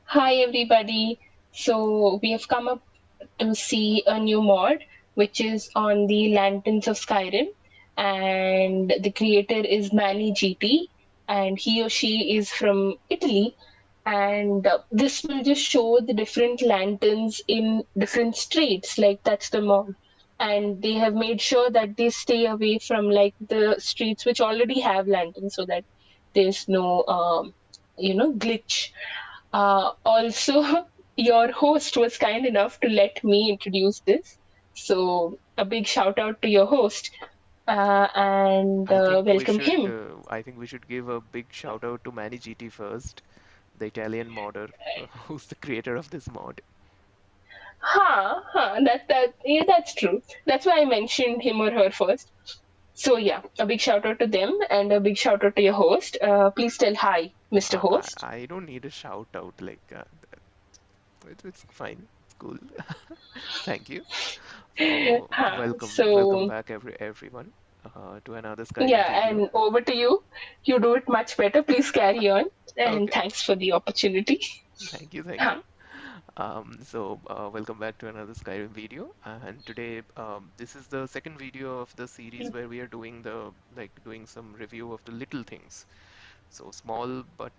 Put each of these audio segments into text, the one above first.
Hi everybody. So we have come up to see a new mod which is on the Lanterns of Skyrim, and the creator is Manny GT, and he or she is from Italy, and this will just show the different lanterns in different streets, like that's the mod. And they have made sure that they stay away from like the streets which already have lanterns, so that there's no glitch. Also, your host was kind enough to let me introduce this. So, a big shout out to your host and welcome him. I think we should give a big shout out to Manny GT first, the Italian modder, who's the creator of this mod. Yeah, that's true. That's why I mentioned him or her first. So, yeah, a big shout out to them and a big shout out to your host. Please tell hi, Mr. Host. I don't need a shout out, it's fine, it's cool. Thank you. So welcome So, back everyone to another Skyrim yeah, video. and over to you. You do it much better. Please carry on. And Okay, thanks for the opportunity. thank you. Welcome back to another Skyrim video, and today this is the second video of the series where we are doing doing some review of the little things. So small but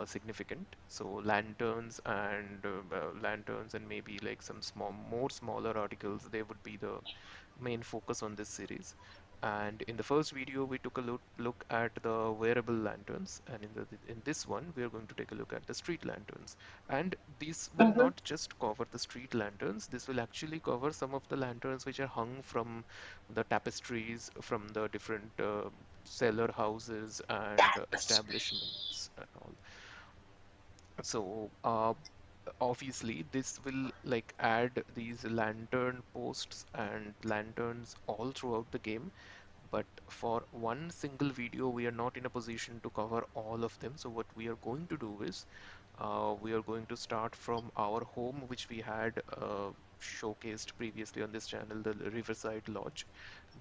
significant. So lanterns and maybe like some more smaller articles. They would be the main focus on this series. And in the first video, we took a look at the wearable lanterns, and in this one, we are going to take a look at the street lanterns. And these will Mhm. not just cover the street lanterns. This will actually cover some of the lanterns which are hung from the tapestries from the different cellar houses and establishments and all. So obviously this will like add these lantern posts and lanterns all throughout the game, but for one single video we are not in a position to cover all of them. So what we are going to do is we are going to start from our home, which we had showcased previously on this channel, the Riverside Lodge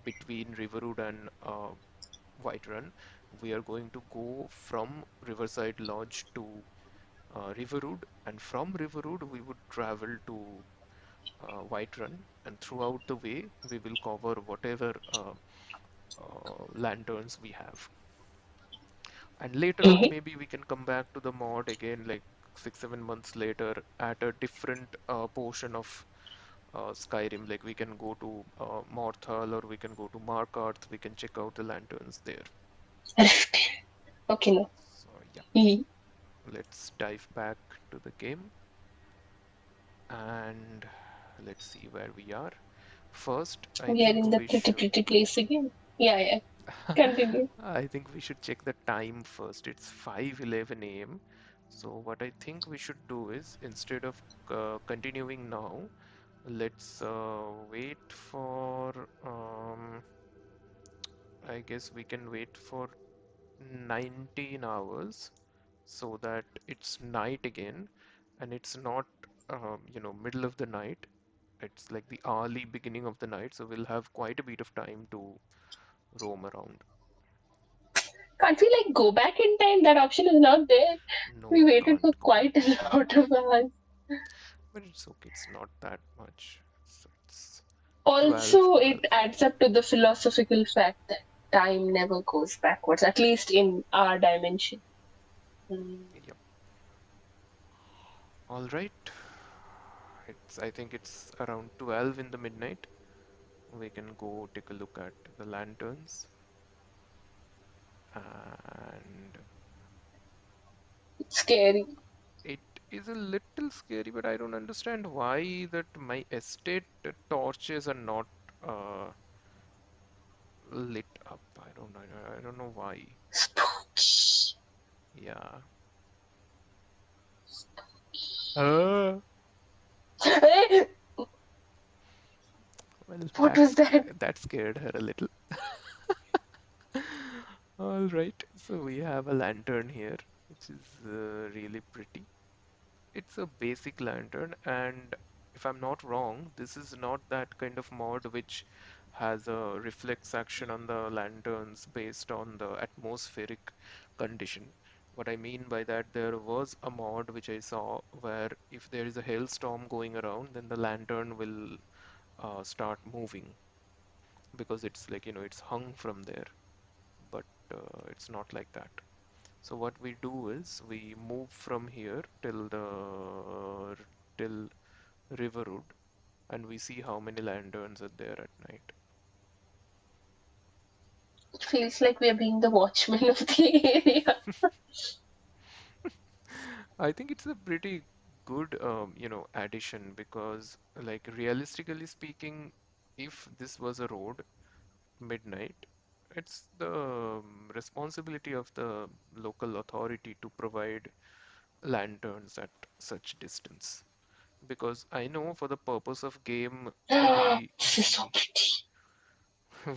between Riverwood and Whiterun. We are going to go from Riverside Lodge to Riverwood, and from Riverwood we would travel to Whiterun, and throughout the way we will cover whatever lanterns we have. And later on, Mhm. maybe we can come back to the mod again, like 6, 7 months later, at a different portion of Skyrim. Like we can go to Morthal or we can go to Markarth. We can check out the lanterns there. Okay, no. So yeah, Mhm. let's dive back to the game and let's see where we are. First, I We are think in the we pretty, should pretty place again. Yeah, yeah. Continue. I think we should check the time first. It's 5:11 a.m. So what I think we should do is instead of continuing now, let's wait for I guess we can wait for 19 hours so that it's night again and it's not middle of the night. It's like the early beginning of the night, so we'll have quite a bit of time to roam around. Can't we like go back in time? That option is not there. No, We we waited for can't go back quite in a time. lot of hours. But it's okay, it's not that much. So it's 12, Also, it 12. adds up to the philosophical fact that time never goes backwards, at least in our dimension. Mm. Yep. All right. I think it's around 12 in the midnight. We can go take a look at the lanterns. And Scary. it is a little scary, but I don't understand why that my estate torches are not uh, lit up. I don't know why. Spooky. Yeah. Uh, Eh, well, what was that? that scared her a little. All right, so we have a lantern here, which is really pretty. It's a basic lantern, and if I'm not wrong, this is not that kind of mod which has a reflex action on the lanterns based on the atmospheric condition. What I mean by that, there was a mod which I saw where if there is a hailstorm going around, then the lantern will start moving because it's like, it's hung from there. But it's not like that. So what we do is we move from here till Riverwood, and we see how many lanterns are there at night. It feels like we are being the watchmen of the area. I think it's a pretty good, addition because, like, realistically speaking, if this was a road midnight, it's the responsibility of the local authority to provide lanterns at such distance. Because I know for the purpose of game, we This is so pretty.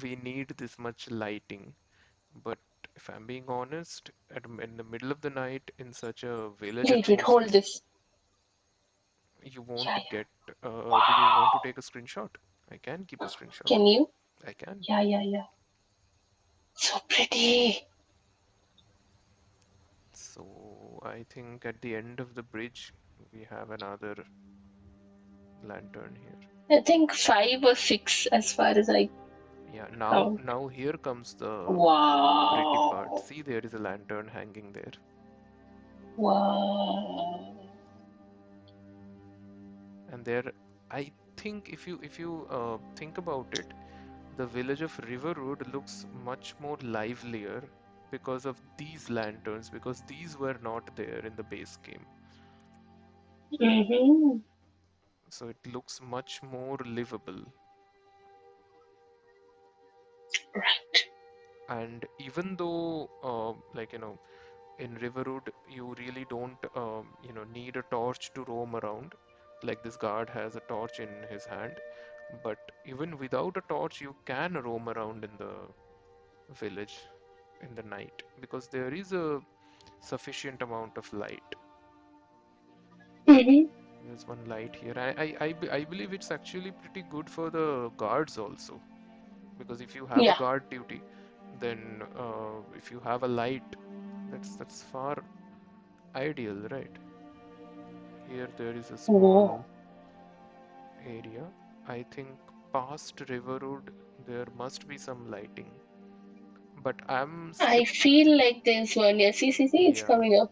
we need this much lighting. But if I'm being honest, in the middle of the night in such a village Wait, hold atmosphere, this. you Yeah, won't yeah. get. Do you want to Wow. take a screenshot? I can keep a screenshot. Can you? I can. Yeah, yeah, yeah. So pretty. So I think at the end of the bridge, we have another lantern here. I think 5 or 6 as far as I Yeah, now count. now here comes the pretty part. Wow. See, there is a lantern hanging there. Wow. And there, I think if you think about it, the village of Riverwood looks much more livelier because of these lanterns, because these were not there in the base game. Mm-hmm. So it looks much more livable. Right. And even though, in Riverwood, you really don't, need a torch to roam around. Like this guard has a torch in his hand. But even without a torch, you can roam around in the village in the night because there is a sufficient amount of light. Mm-hmm. There's one light here. I believe it's actually pretty good for the guards also because if you have a Yeah. guard duty, then if you have a light, that's far ideal, right? Here there is a Whoa. small area. I think past Riverwood there must be some lighting, but I feel like there's one. Yeah, see, it's yeah, coming up.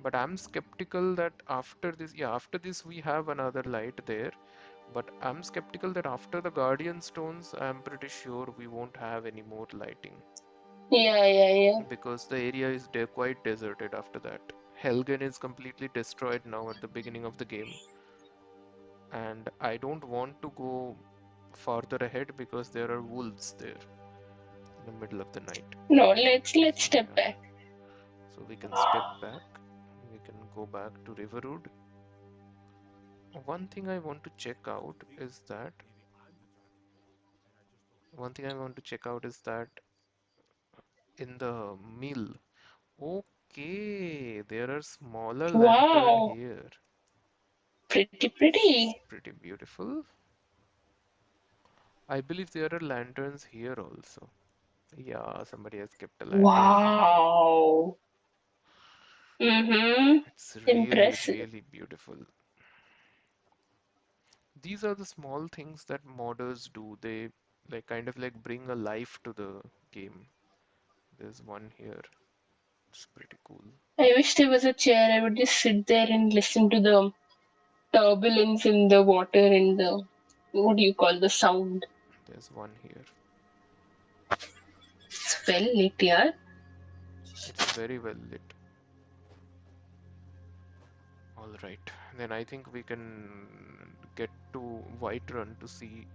but I'm skeptical that after this we have another light there. But I'm skeptical that after the Guardian Stones, I'm pretty sure we won't have any more lighting Yeah, yeah, yeah. because the area is quite deserted after that. Helgen is completely destroyed now at the beginning of the game, and I don't want to go farther ahead because there are wolves there in the middle of the night. No, let's So step yeah, back. so we can step back. We can go back to Riverwood. One thing I want to check out is that one thing I want to check out is that in the mill. Okay, there are smaller lantern Wow. here. Pretty, It's pretty. pretty beautiful. I believe there are lanterns here also. Yeah, somebody has kept a lantern here. Wow. Mm-hmm. It's really, Impressive. really beautiful. These are the small things that modders do. They like kind of like bring a life to the game. There's one here. It's pretty cool. I wish there was a chair. I would just sit there and listen to the turbulence in the water and the, what do you call, the sound. There's one here. It's well lit, yeah. It's very well lit. All right. Then I think we can get to Whiterun to see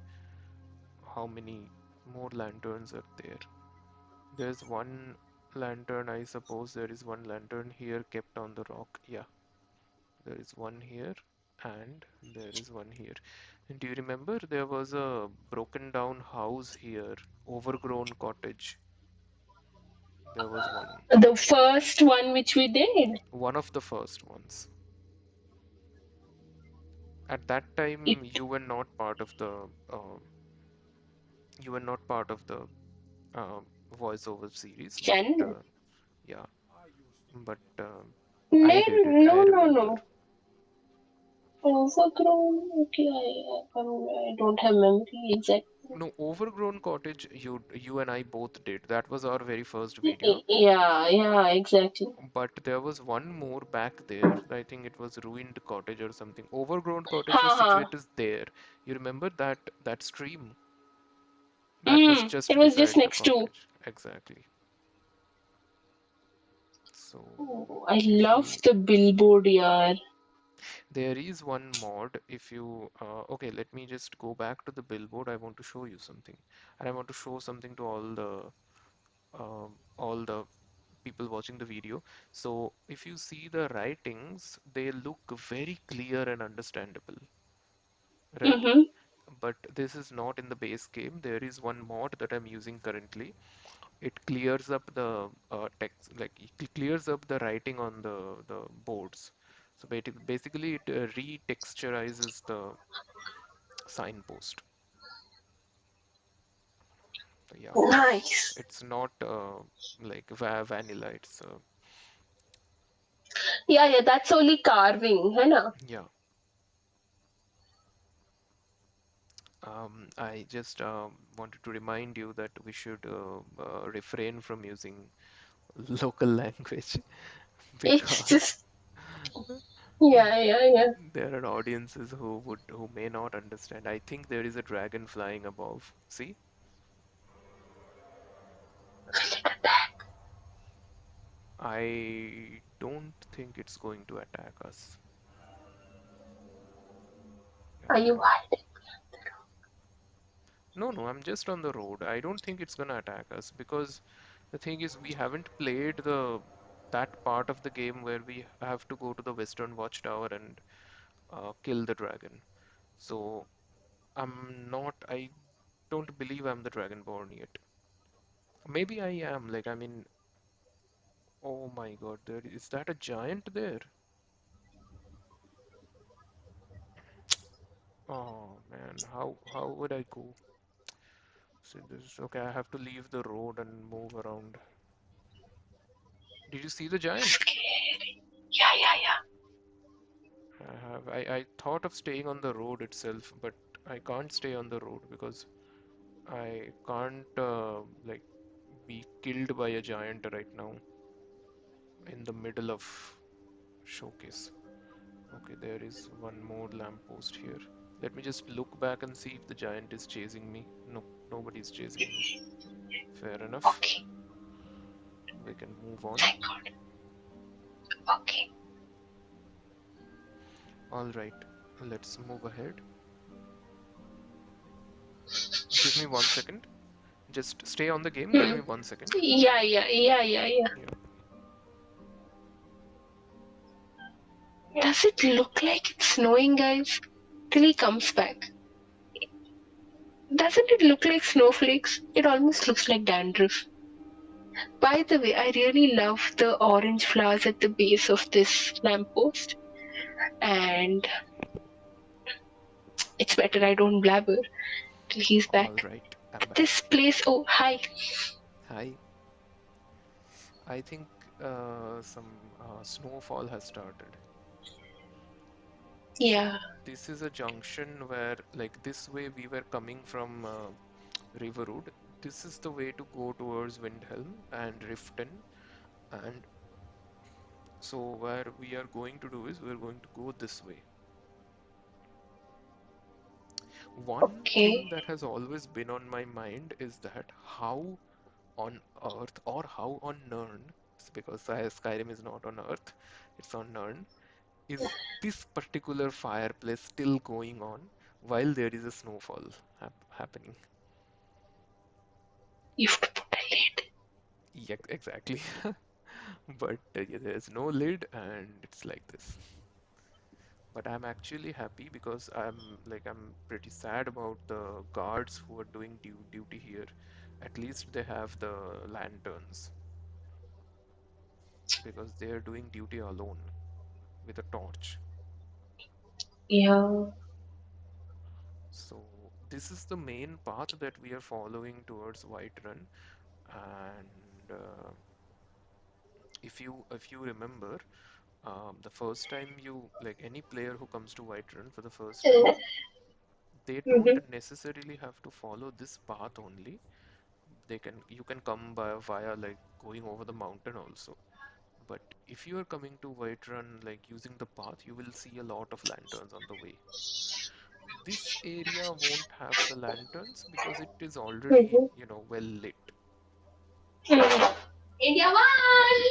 how many more lanterns are there. There's one lantern, I suppose there is one lantern here kept on the rock. Yeah, there is one here and there is one here. And do you remember there was a broken down house here, overgrown cottage? There was one. The first one which we did, One of the first ones. At that it time, you were not part of the uh, voiceover series, but Chen. yeah, but No, I did it. I no, no, remember. no. Overgrown. Okay, I don't have memory exactly. No, Overgrown Cottage, you and I both did. That was our very first video. Yeah, yeah, exactly. But there was one more back there. I think it was Ruined Cottage or something. Overgrown Cottage was Haha. situated there. You remember that stream that was It just was just beside the next to. cottage? Exactly. So Oh, I if love you the billboard, yeah. there is one mod if you okay, let me just go back to the billboard. I want to show you something. And I want to show something to all the people watching the video. So if you see the writings, they look very clear and understandable, right? Mm-hmm. But this is not in the base game. There is one mod that I'm using currently. It clears up the text, like it clears up the writing on the boards. So basically, it retexturizes the signpost. So yeah, Nice. it's not like vanilla. It's Yeah, yeah, that's only carving, है ना? yeah. I just wanted to remind you that we should refrain from using local language It's because just, yeah, yeah, yeah. there are audiences who may not understand. I think there is a dragon flying above. See? I don't think it's going to attack us. Yeah. Are you hiding? No, no, I'm just on the road. I don't think it's gonna attack us because the thing is we haven't played the that part of the game where we have to go to the Western Watchtower and kill the dragon. So I'm not. I don't believe I'm the Dragonborn yet. Maybe I am. Like I mean, oh my God, there is that a giant there? Oh man, how would I go? See this? Okay, I have to leave the road and move around. Did you see the giant? Scary. Yeah, yeah, yeah. I have. I thought of staying on the road itself, but I can't stay on the road because I can't like be killed by a giant right now in the middle of showcase. Okay, there is one more lamppost here. Let me just look back and see if the giant is chasing me. No, nobody's chasing me. Fair enough. Okay, We can move on. thank God. Okay. All right, let's move ahead. Give me 1 second. Just stay on the game. Give Hmm. me 1 second. Yeah, yeah, yeah, yeah, yeah. Yeah. Does it look like it's snowing, guys? Till he comes back. Doesn't it look like snowflakes? It almost looks like dandruff. By the way, I really love the orange flowers at the base of this lamppost, and it's better I don't blabber till he's All back. right, I'm But back. this place, oh, hi. Hi. I think some snowfall has started. So Yeah, this is a junction where, like, this way we were coming from Riverwood. This is the way to go towards Windhelm and Riften. And so where we are going to do is we're going to go this way. One okay. thing that has always been on my mind is that how on Earth or how on Nirn, because Skyrim is not on Earth, it's on Nirn, is this particular fireplace still going on while there is a snowfall happening? You have to put a lid. Yeah, exactly. But yeah, there's no lid and it's like this. But I'm actually happy because I'm pretty sad about the guards who are doing duty here. At least they have the lanterns because they are doing duty alone with a torch. Yeah. So this is the main path that we are following towards Whiterun, and If you remember, the first time you like any player who comes to Whiterun for the first time, Mm-hmm. they don't Mm-hmm. necessarily have to follow this path only. You can come by via like going over the mountain also. But if you are coming to Whiterun like using the path, you will see a lot of lanterns on the way. This area won't have the lanterns because it is already, Mm-hmm. well lit. Mm-hmm. India one.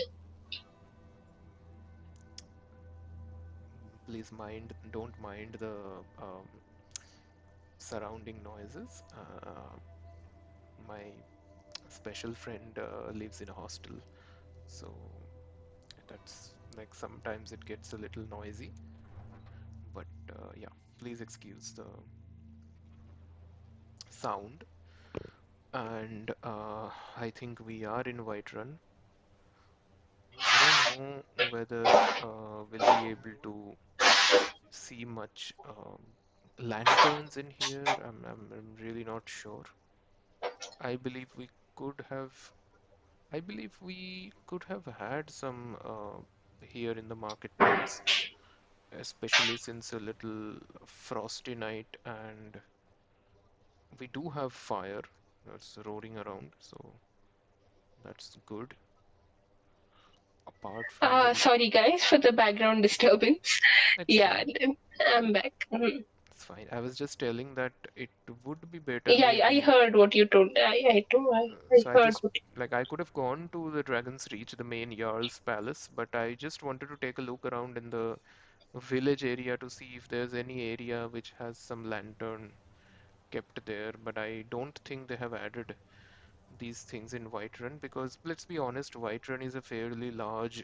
Please don't mind the surrounding noises. My special friend lives in a hostel, so that's like sometimes it gets a little noisy. But yeah, please excuse the sound. And I think we are in Whiterun. I don't know whether we'll be able to see much lanterns in here. I'm really not sure. I believe we could have I believe we could have had some here in the marketplace, especially since a little frosty night and we do have fire that's roaring around, so that's good. Apart from the, Sorry guys for the background disturbance. it's Yeah, fine. I'm back. Mhm. It's fine. I was just telling that it would be better Yeah, I maybe. heard what you told. I So I heard just what. like I could have gone to the Dragon's Reach, the main Jarl's palace, but I just wanted to take a look around in the village area to see if there's any area which has some lantern kept there. But I don't think they have added these things in Whiterun because let's be honest, Whiterun is a fairly large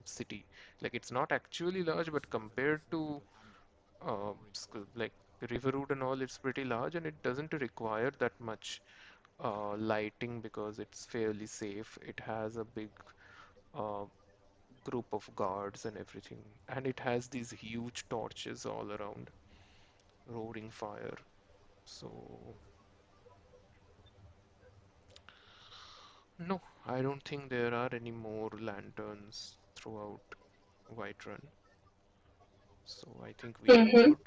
city. Like it's not actually large, but compared to like Riverwood and all, it's pretty large and it doesn't require that much lighting because it's fairly safe. It has a big uh, group of guards and everything, and it has these huge torches all around, roaring fire. So, no, I don't think there are any more lanterns throughout Whiterun. So, I think we are Mm-hmm. good.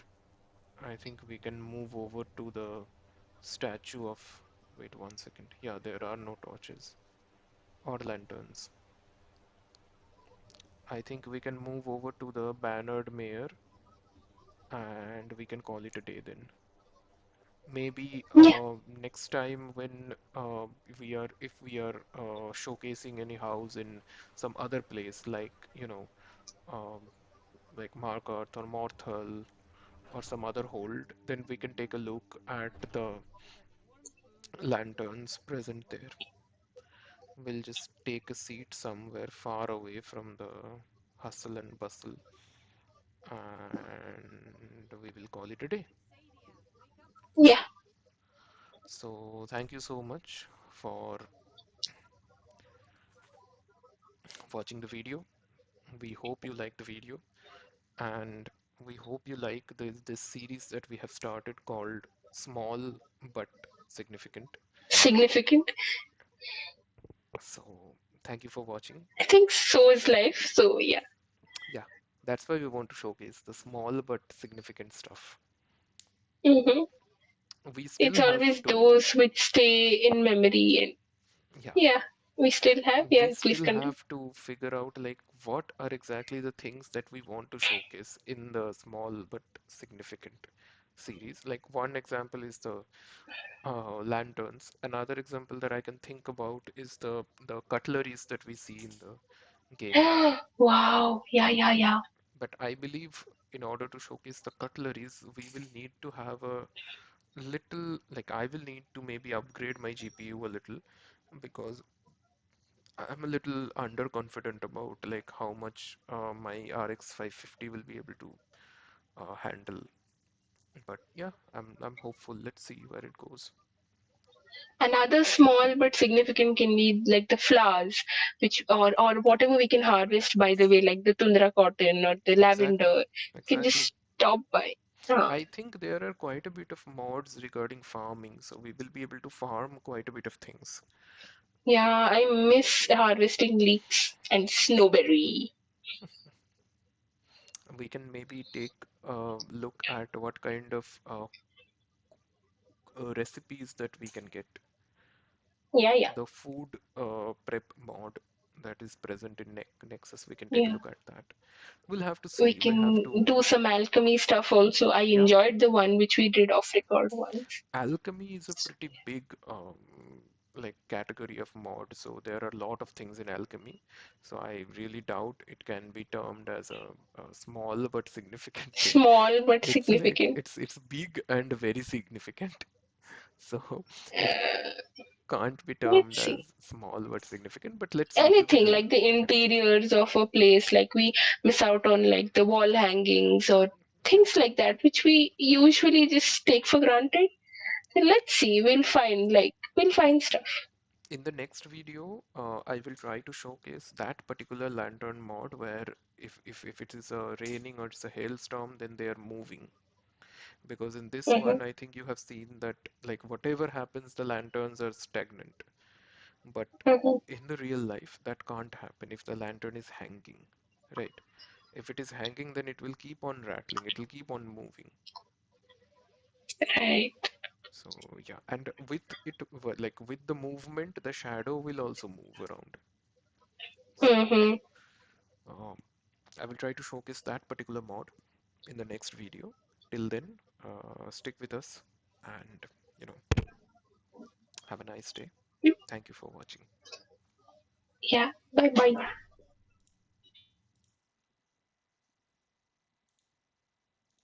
I think we can move over to the statue of. Wait 1 second. Yeah, there are no torches or lanterns. I think we can move over to the bannered mayor and we can call it a day then. Maybe Yeah, next time when if we are showcasing any house in some other place like um, like Markarth or Morthal or some other hold, then we can take a look at the lanterns present there. We'll just take a seat somewhere far away from the hustle and bustle and we will call it a day. yeah. So thank you so much for watching the video. We hope you like the video and we hope you like this series that we have started called Small but Significant. Significant. So thank you for watching. I think so is life. So yeah. Yeah, that's why we want to showcase the small but significant stuff. Mm-hmm. We It's still have always to, those which stay in memory, and yeah, yeah, we still have. we Yeah, please still continue. have to figure out like what are exactly the things that we want to showcase in the small but significant series. Like one example is the lanterns. Another example that I can think about is the cutleries that we see in the game. Wow. Yeah, yeah, yeah. But I believe in order to showcase the cutleries, we will need to have a little, like I will need to maybe upgrade my GPU a little because I'm a little underconfident about like how much my RX 550 will be able to handle. But yeah, I'm hopeful. Let's see where it goes. Another small but significant can be like the flowers, which or whatever we can harvest by the way, like the tundra cotton or the Exactly, lavender. You can exactly. just stop by. Uh, I think there are quite a bit of mods regarding farming, so we will be able to farm quite a bit of things. Yeah, I miss harvesting leeks and snowberry. We can maybe take a look at what kind of recipes that we can get. Yeah, yeah, The food prep mod that is present in Nexus, we can take a yeah. look at that. We'll have to We see. We'll have can to, do some alchemy stuff also. I yeah. enjoyed the one which we did off record once. Alchemy is a pretty big like category of mod, so there are a lot of things in alchemy. So I really doubt it can be termed as a small but significant thing. Small but It's like significant. it's big and very significant. So it Uh, can't be termed let's see. as small but significant, but let's see. Anything We'll like the let's see. interiors of a place, like we miss out on like the wall hangings or things like that, which we usually just take for granted. So let's see. We'll find stuff. In the next video, I will try to showcase that particular lantern mod where if it is raining or it's a hailstorm, then they are moving. Because in this Mm-hmm, one, I think you have seen that like whatever happens, the lanterns are stagnant. But mm-hmm. in the real life, that can't happen if the lantern is hanging, right? If it is hanging, then it will keep on rattling, it will keep on moving. Right. So yeah, and with it, like with the movement, the shadow will also move around. So Mm-hmm. um, I will try to showcase that particular mod in the next video. Till then, stick with us and you know, have a nice day. Thank you for watching. Yeah. Bye bye.